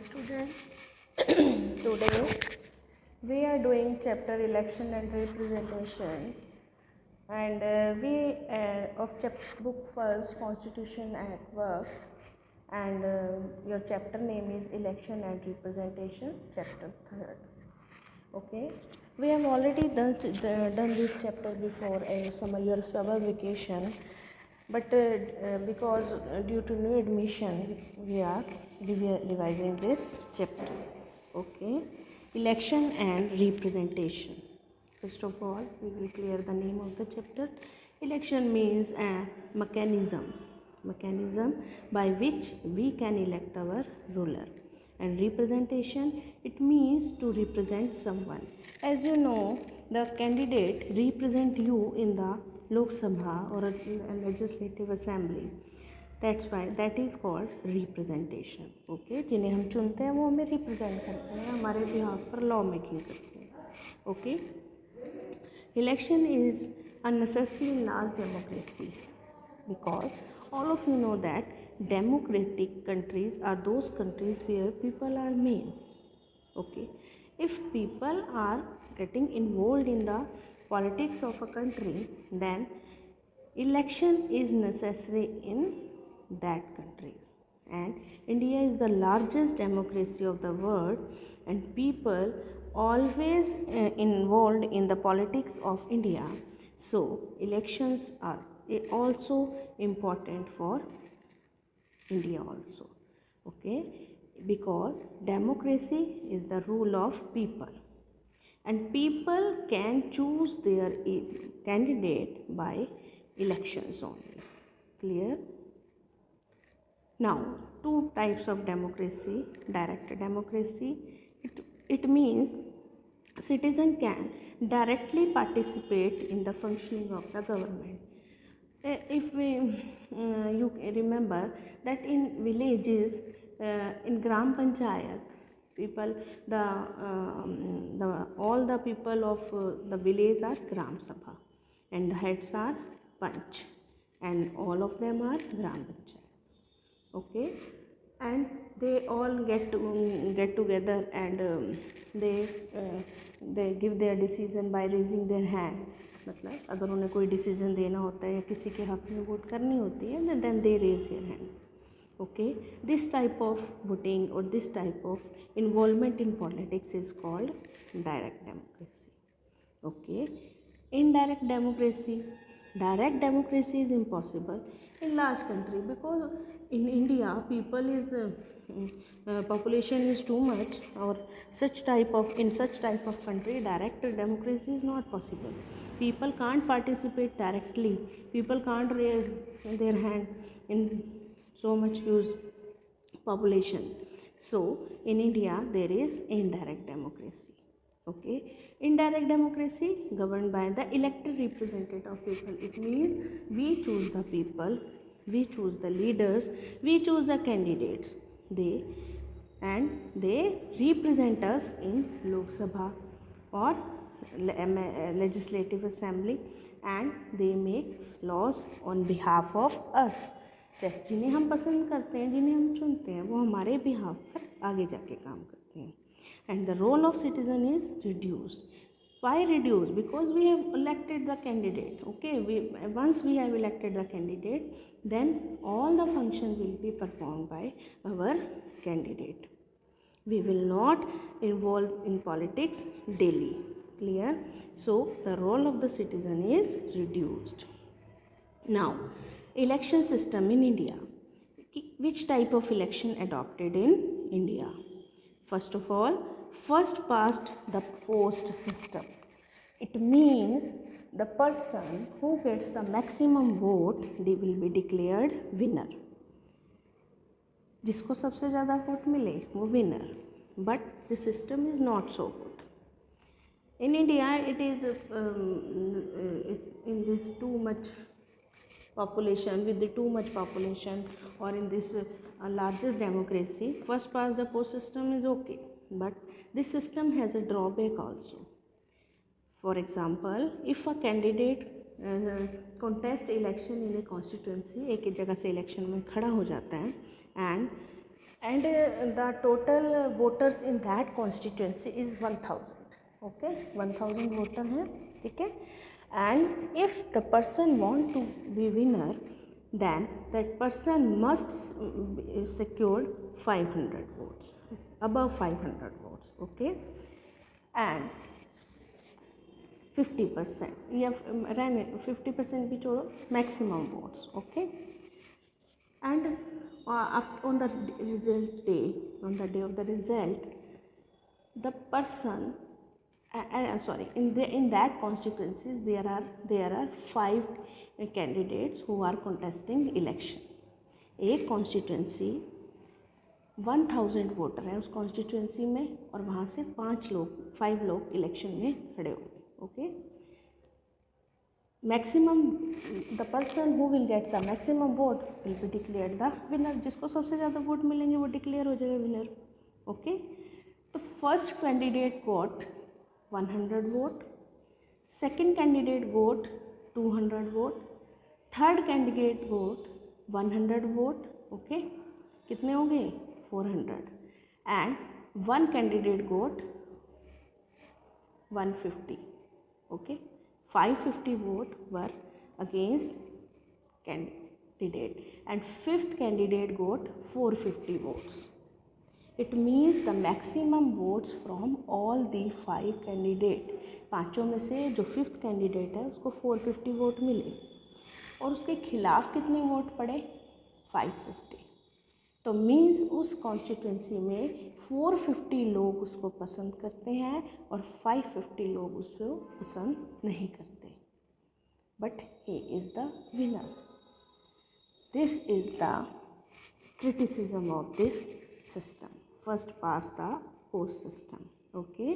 student. Today we are doing chapter election and representation, and we of book first constitution at work, and your chapter name is election and representation, chapter third. Okay, we have already done this chapter before in summer vacation, but because due to new admission we are revising this chapter. Okay, election and representation. First of all, we will clear the name of the chapter. Election means a mechanism by which we can elect our ruler. And representation, it means to represent someone. As you know, the candidate represent you in the Lok Sabha or a legislative assembly. That's why that is called representation. Okay, जिन्हें हम चुनते हैं वो हमें represent करते हैं, हमारे behalf पर law making करते हैं. Okay, election is a necessity in large democracy because all of you know that democratic countries are those countries where people are main. Okay, if people are getting involved in the politics of a country, then election is necessary in that countries. And India is the largest democracy of the world, and people always involved in the politics of India. So elections are also important for India also. Okay, because democracy is the rule of people, and people can choose their candidate by elections only. Clear? Now, two types of democracy. Direct democracy, it means citizen can directly participate in the functioning of the government. If you remember that in villages, in Gram Panchayat, people, all the people of the village are Gram Sabha, and the heads are Panch, and all of them are Gram Panchayat. Okay, and they all get together, and they give their decision by raising their hand. मतलब अगर उन्हें कोई decision देना होता है या किसी के हक में वोट करनी होती है, then they raise their hand. Okay, this type of voting or this type of involvement in politics is called direct democracy. Okay, indirect democracy. Direct democracy is impossible in large country because in India people is population is too much, or in such type of country direct democracy is not possible. People can't participate directly. People can't raise their hand in so much huge population. So in India there is indirect democracy. Okay, indirect democracy governed by the elected representative of people. It means we choose the people, we choose the leaders, we choose the candidates. They represent us in Lok Sabha or legislative assembly, and they make laws on behalf of us. जैसे जिन्हें हम पसंद करते हैं, जिन्हें हम चुनते हैं, वो हमारे बिहाफ पर आगे जाके काम करते हैं. And the role of citizen is reduced. Why reduced? Because we have elected the candidate. Okay, once we have elected the candidate, then all the function will be performed by our candidate. We will not involve in politics daily. Clear? So the role of the citizen is reduced. Now, election system in India. Which type of election adopted in India? First of all, first past the post system. It means the person who gets the maximum vote, they will be declared winner. जिसको सबसे ज़्यादा vote मिले वो winner. But the system is not so good. In India, it is in this too much population, with the too much population, or in this largest democracy, first past the post system is okay, but this system has a drawback also. For example, if a candidate contest election in a constituency, एक जगह से election में खड़ा हो जाता है, and and the total voters in that constituency is 1000. Okay, 1000 voter हैं, ठीक है. And if the person want to be winner, then that person must secure 500 votes, above 500 votes. Okay, and 50% या रहने 50% भी छोड़ो, maximum votes. Okay, and on the result day, on the day of the result, the person sorry, in that constituencies there are 5 candidates who are contesting election. एक constituency 1000 voter है उस constituency में, और वहाँ से 5 लोग इलेक्शन में खड़े होंगे. Okay, maximum the person who will get the maximum vote will be declared the winner. जिसको सबसे ज़्यादा वोट मिलेंगे वो डिक्लेयर हो जाएगा विनर. ओके, तो first candidate got 100 vote, second candidate got 200 vote, third candidate got 100 vote. Okay, कितने हो गए 400, and one candidate got 150. Okay, 550 vote were against candidate, and fifth candidate got 450 votes. It means the maximum votes from all the 5 candidate. पाँचों में से जो fifth candidate है उसको 450 vote मिले, और उसके खिलाफ कितने वोट पड़े 550. तो मीन्स उस कॉन्स्टिट्यूंसी में 450 लोग उसको पसंद करते हैं और 550 लोग उसको पसंद नहीं करते. But he is the winner. This is the criticism of this system. First past the post system. Okay,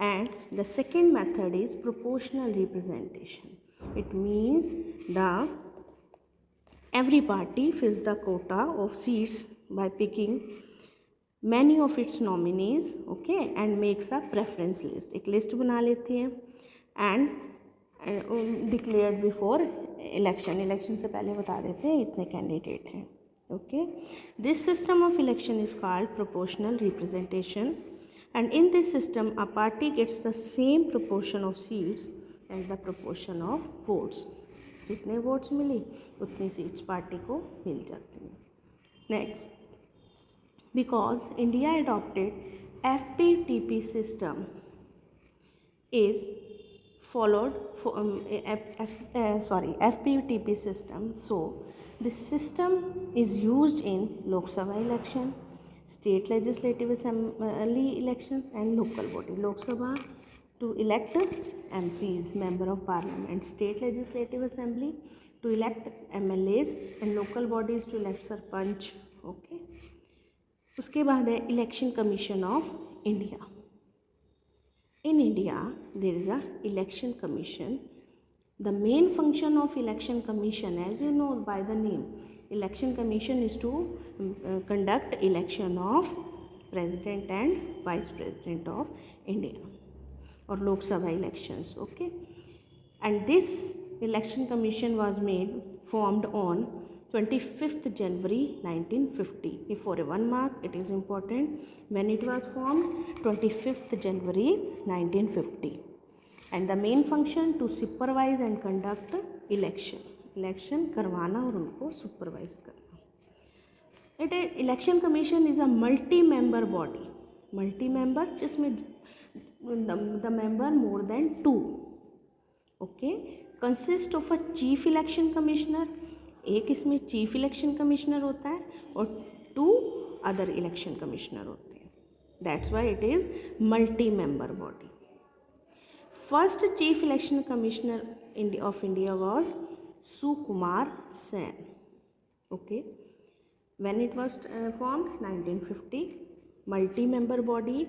and the second method is proportional representation. It means the every party fills the quota of seats by picking many of its nominees. Okay, and makes a preference list. एक list बना लेते हैं and declared before election से पहले बता देते हैं इतने कैंडिडेट हैं. Okay, this system of election is called proportional representation, and in this system a party gets the same proportion of seats as the proportion of votes. जितने votes मिली उतनी seats party को मिल जाती हैं. Next, because India adopted FPTP system is followed FPTP system. So this system is used in Lok Sabha election, state legislative assembly elections and local body. Lok Sabha to elect MPs, member of parliament, state legislative assembly to elect MLAs, and local bodies to elect sarpanch. Okay, उसके बाद है election commission of India. In India there is a election commission. The main function of election commission, as you know by the name, election commission is to conduct election of president and vice president of India or Lok Sabha elections. Okay, and this election commission was formed on 25th January 1950. Before one mark, it is important when it was formed, 25th January 1950. And the main function to supervise and conduct election करवाना और उनको supervise करना. Election commission is a multi-member body. Multi-member जिसमें the member more than 2. Okay, consist of a chief election commissioner. एक इसमें chief election commissioner होता है और 2 अदर इलेक्शन कमिश्नर होते हैं. That's why it is multi member body. First chief election commissioner of India was Sukumar Sen. Okay, when it was formed 1950. Multi member body,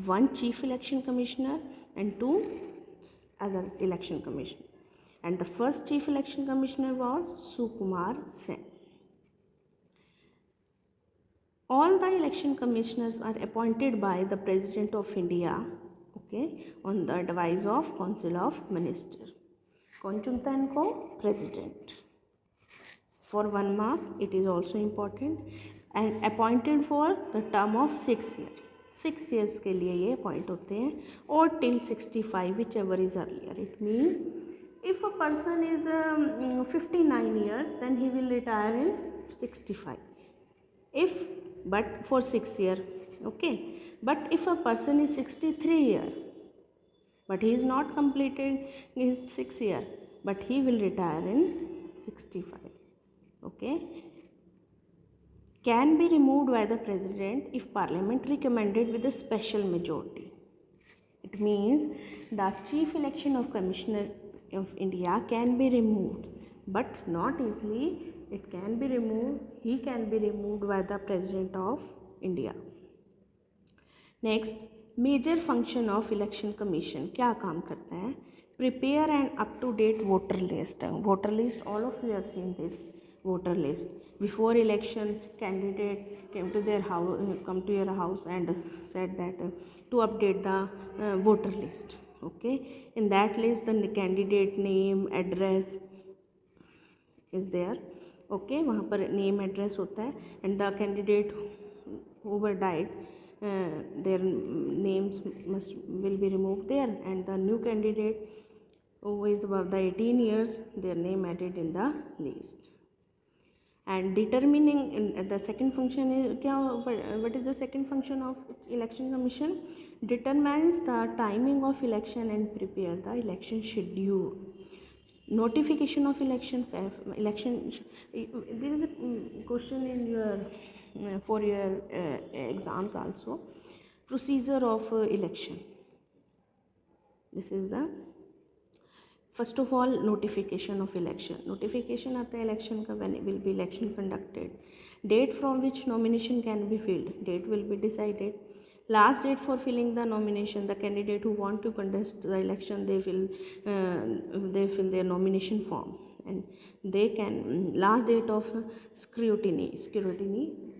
1 chief election commissioner and 2 other election commissioner. And the first chief election commissioner was Sukumar Sen. All the election commissioners are appointed by the President of India, okay, on the advice of Council of Ministers. कौन चुनता है इनको? President. For 1 mark, it is also important. And appointed for the term of 6 year, 6 years के लिए ये appoint होते हैं, और till 65 which ever is earlier. It means if a person is 59 years then he will retire in 65, if but for 6 year. Okay, but if a person is 63 year but he is not completed his 6 year, but he will retire in 65. Okay, can be removed by the president if parliament recommended with a special majority. It means the chief election of commissioner of India can be removed, but not easily. It can be removed, he can be removed by the president of India. Next, major function of election commission क्या काम करता है? Prepare an up to date voter list. Voter list, all of you have seen this voter list. Before election, candidate came to their house, come to your house and said that to update the voter list. Okay, in that list the candidate name, address is there. Okay, वहाँ पर name, address होता है, and the candidate who were died, their names will be removed there, and the new candidate who is above the 18 years, their name added in the list. And determining the second function is क्या, what is the second function of election commission? Determines the timing of election and prepare the election schedule. Notification of election, there is a question in your for your exams also. Procedure of election. This is the first of all notification of election. Notification आता है election का, when will be election conducted. Date from which nomination can be filled. Date will be decided. Last date for filling the nomination. The candidate who want to contest the election, they fill their nomination form, and they can last date of scrutiny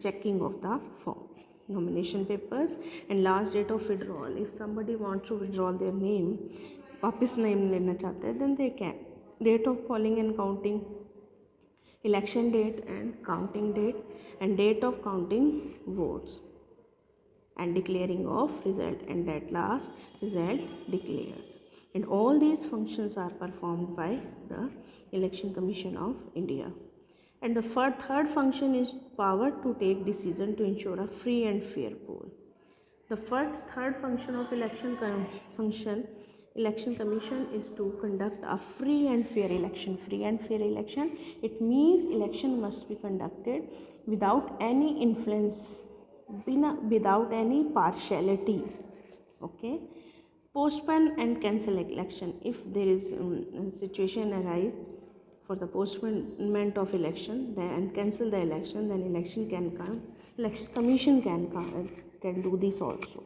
checking of the form, nomination papers, and last date of withdrawal. If somebody wants to withdraw their name, वापस name लेना चाहते हैं, then they can. Date of polling and counting, election date and counting date, and date of counting votes, and declaring of result, and at last result declared. And all these functions are performed by the Election Commission of India. And the third function is power to take decision to ensure a free and fair poll. The third function of election commission is to conduct a free and fair election. Free and fair election, it means election must be conducted without any influence, without any partiality. Okay, postpone and cancel election. If there is a situation arise for the postponement of election, then cancel the election, then election can come. Election commission can do this also.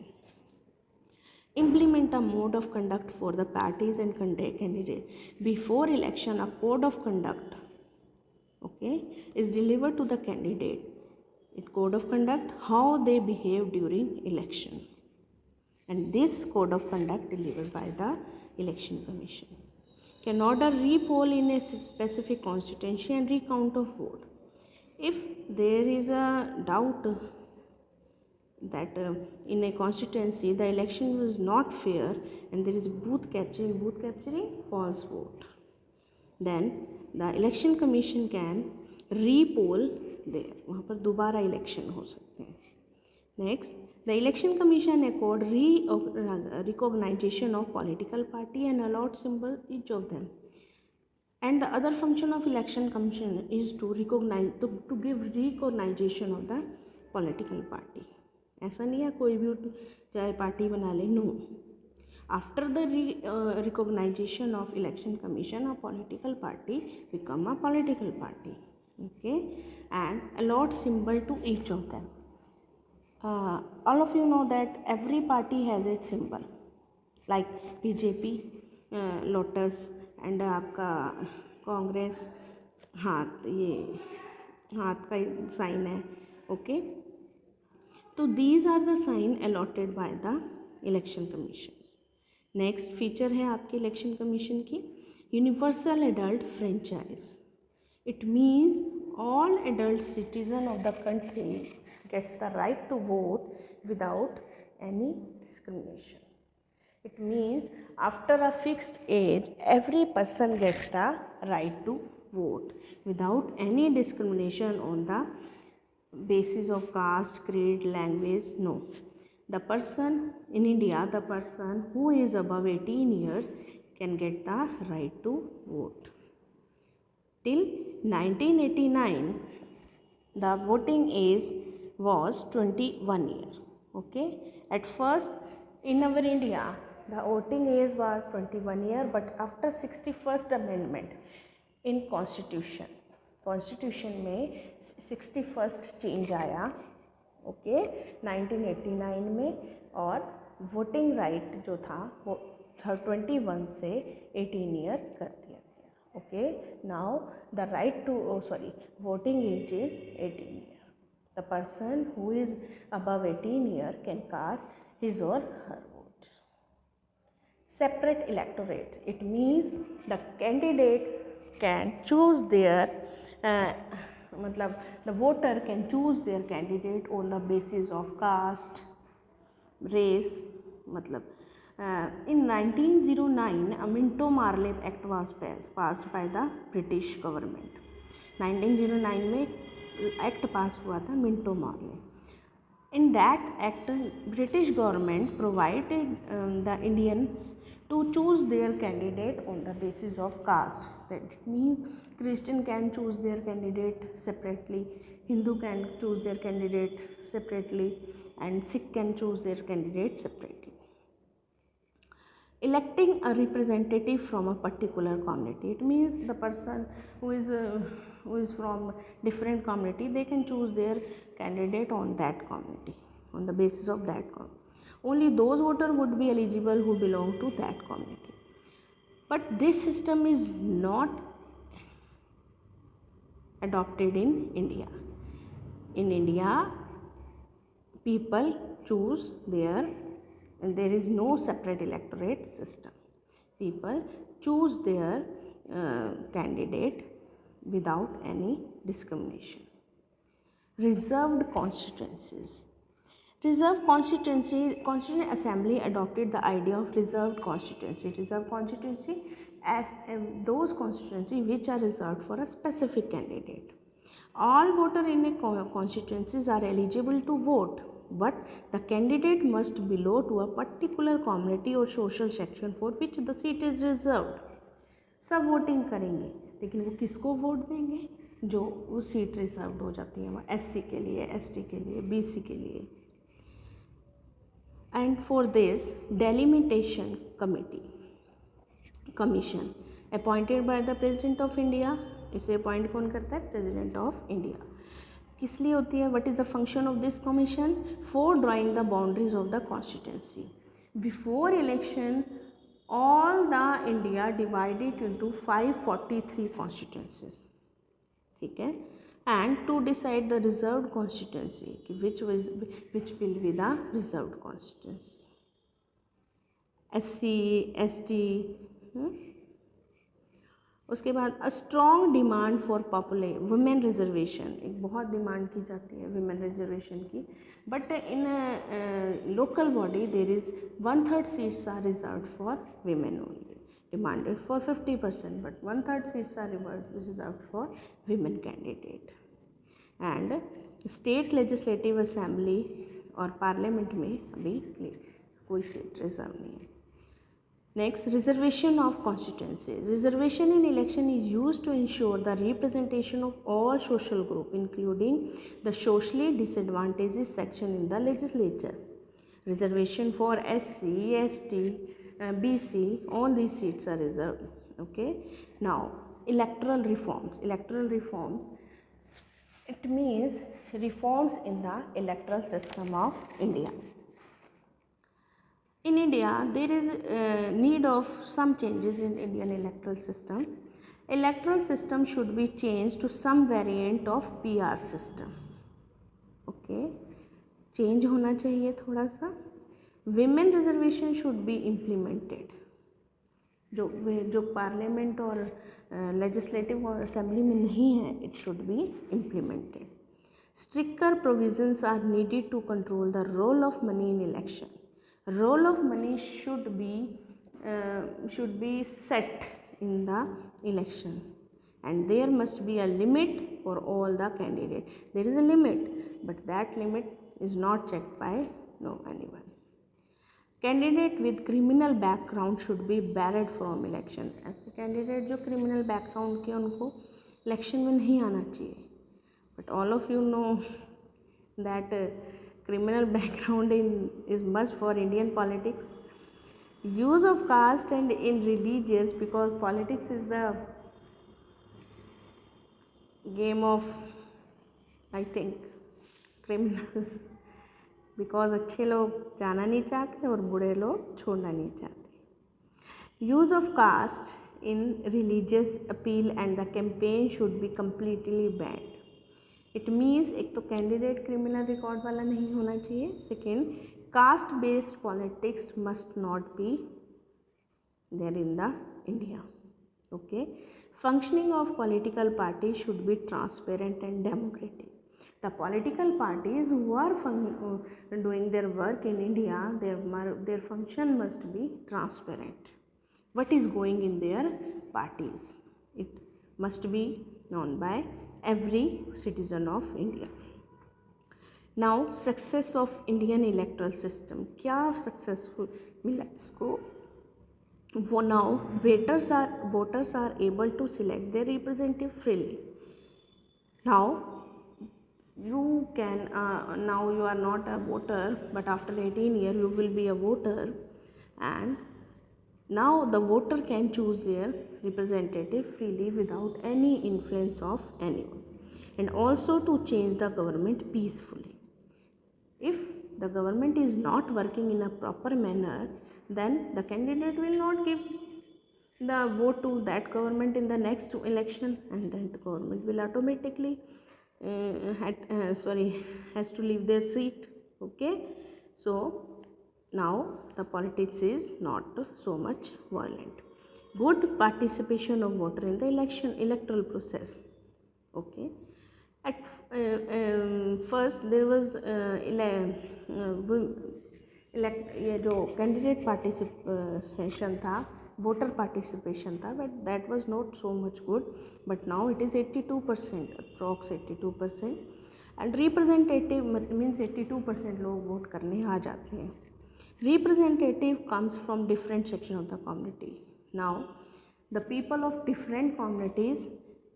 Implement a mode of conduct for the parties and candidates. Before election, a code of conduct, okay, is delivered to the candidate. It code of conduct, how they behave during election, and this code of conduct delivered by the Election Commission. Can order re-poll in a specific constituency and recount of vote. If there is a doubt that in a constituency the election was not fair and there is booth capturing false vote, then the Election Commission can re-poll there, वहाँ पर दोबारा election हो सकते हैं. Next, the Election Commission accord recognition of political party and allot symbol each of them. And the other function of Election Commission is to give recognition of the political party. ऐसा नहीं है कोई भी चाहे party बना ले, no. After the recognition of Election Commission, a political party become a political party. Okay, and allot symbol to each of them. All of you know that every party has its symbol, like BJP, lotus, and आपका कांग्रेस हाथ, ये हाथ का sign है. Okay, तो these are the sign allotted by the election commission. Next feature है आपके election commission की universal adult franchise. It means all adult citizen of the country gets the right to vote without any discrimination. It means after a fixed age, every person gets the right to vote without any discrimination on the basis of caste, creed, language. No. The person in India, the person who is above 18 years can get the right to vote. Till 1989, the voting age was 21 years. Okay. At first, in our India, the voting age was 21 years, but after 61st Amendment in Constitution में 61st change आया, okay 1989 में, और voting right जो था वो 21 से 18 year कर दिया गया. Okay, now the right to voting age is 18 year. The person who is above 18 years can cast his or her vote. Separate electorate. It means the candidates can choose their the voter can choose their candidate on the basis of caste, race. In 1909, a Minto-Marley Act was passed by the British government. 1909 में act पास हुआ था Minto Marley. In that act British government provided the Indians to choose their candidate on the basis of caste. That means Christian can choose their candidate separately, Hindu can choose their candidate separately, and Sikh can choose their candidate separately. Electing a representative from a particular community. It means the person who is from different community, they can choose their candidate on that community, on the basis of that community. Only those voters would be eligible who belong to that community. But this system is not adopted in India. In India, people choose and there is no separate electorate system. People choose their candidate without any discrimination. Reserved constituencies. Reserved Constituent Assembly adopted the idea of reserved constituency. Reserved constituency as those constituency which are reserved for a specific candidate. All voters in a constituencies are eligible to vote, but the candidate must belong to a particular community or social section for which the seat is reserved. सब voting करेंगे, लेकिन वो किसको vote देंगे? जो वो seat reserve हो जाती है, वो SC के लिए, ST के लिए, BC के लिए. And for this, delimitation commission appointed by the President of India. इसे अपॉइंट कौन करता है? President of India. किस लिए होती है? What is the function of this commission? For drawing the boundaries of the constituency. Before election, all the India divided into 543 constituencies. ठीक है? And to decide the reserved constituency, which will be the reserved constituency. SC, ST. उसके बाद a strong demand for women reservation. एक बहुत demand की जाती है women reservation की. But in a local body there is 1/3 seats are reserved for women only. Demanded for 50%, but 1/3 seats are reserved for women candidate. And state legislative assembly और parliament में अभी कोई सीट रिजर्व नहीं है. Next, reservation of constituencies. Reservation in election is used to ensure the representation of all social groups, including the socially disadvantaged section in the legislature. Reservation for SC, ST, BC, all these seats are reserved. Okay. Now, electoral reforms. Electoral reforms. It means reforms in the electoral system of India. In India, there is need of some changes in Indian electoral system. Electoral system should be changed to some variant of PR system. Okay, change होना चाहिए थोड़ा सा. Women reservation should be implemented. जो parliament और legislative assembly में नहीं है, it should be implemented. Stricter provisions are needed to control the role of money in election. Role of money should be set in the election, and there must be a limit for all the candidates. There is a limit, but that limit is not checked by anyone. Candidate with criminal background should be barred from election. ऐसे candidate जो criminal background के उनको election में नहीं आना चाहिए. But all of you know that criminal background is must for Indian politics. Use of caste and in religious, because politics is the game of, I think, criminals. Because अच्छे लोग जाना नहीं चाहते और बुरे लोग छोड़ना नहीं चाहते. Use of caste in religious appeal and the campaign should be completely banned. It means एक तो कैंडिडेट क्रिमिनल रिकॉर्ड वाला नहीं होना चाहिए. Second, caste based politics must not be there in the India. Okay. Functioning of political party should be transparent and democratic. The political parties who are doing their work in India, their function must be transparent. What is going in their parties? It must be known by every citizen of India. Now, success of Indian electoral system. क्या successful मिला इसको? Now, voters are able to select their representative freely. Now you can now you are not a voter, but after 18 years you will be a voter, and now the voter can choose their representative freely without any influence of anyone, and also to change the government peacefully. If the government is not working in a proper manner, then the candidate will not give the vote to that government in the next election, and then the government will automatically has to leave their seat. Okay, so now the politics is not so much violent. Good participation of voter in the electoral process. Okay, at first there was ये जो candidate participation था, voter participation था, but that was not so much good. But now it is 82%, approx 82%. And representative means 82% लोग vote करने आ जाते हैं. Representative comes from different section of the community. Now the people of different communities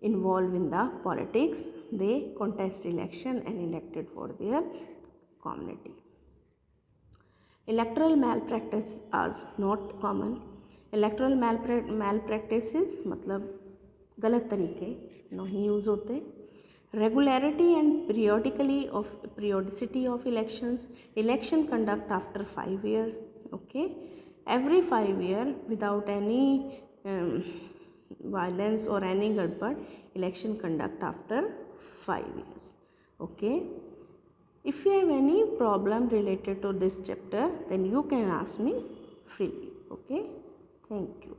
involved in the politics, they contest election and elected for their community. Electoral malpractice are not common. Electoral malpractices मतलब गलत तरीके नहीं use होते. Regularity and periodicity of elections. Election conduct after 5 years. Okay, every 5 years without any violence or any gadbad, election conduct after 5 years. Okay, if you have any problem related to this chapter, then you can ask me freely. Okay, thank you.